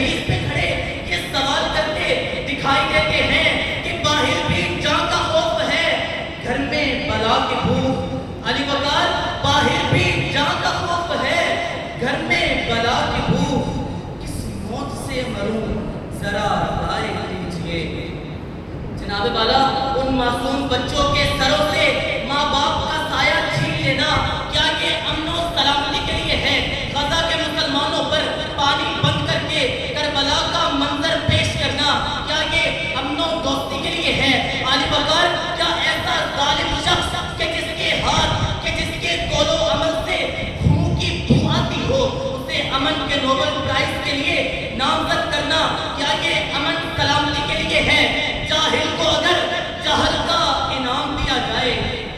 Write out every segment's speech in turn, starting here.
دہلیز پہ کھڑے یہ سوال کرتے دکھائی دیتے ہیں کہ باہر بھی جان کا خوف ہے، گھر میں بلا کی بھوک، علی وقار باہر بھی جان کا خوف ہے، گھر میں بلا کی بھوک، کس موت سے مروں ذرا رائے دیجئے۔ جناب والا ان معصوم بچوں کے سروں سے ماں باپ کا سایہ چھین لینا کیا یہ امن و سلامتی کے لیے ہے؟ غزہ کے مسلمانوں پر پانی بند کر کے کربلا کا منظر پیش کرنا کیا یہ امن و دوستی کے لیے ہے؟ علی وقار کیا ایسا ظالم شخص کہ جس کے ہاتھ کہ جس کے قول و عمل سے خون کی بو آتی ہو اسے امن کے نوبل پرائز کے لیے نامزد کرنا کیا یہ امن سلامتی کے لیے ہے؟ جاہل کو اگر جہل کا انعام دیا جائے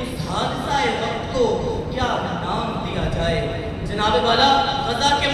اس حادثہ وقت کو کیا نام دیا جائے؟ جناب والا غزہ کے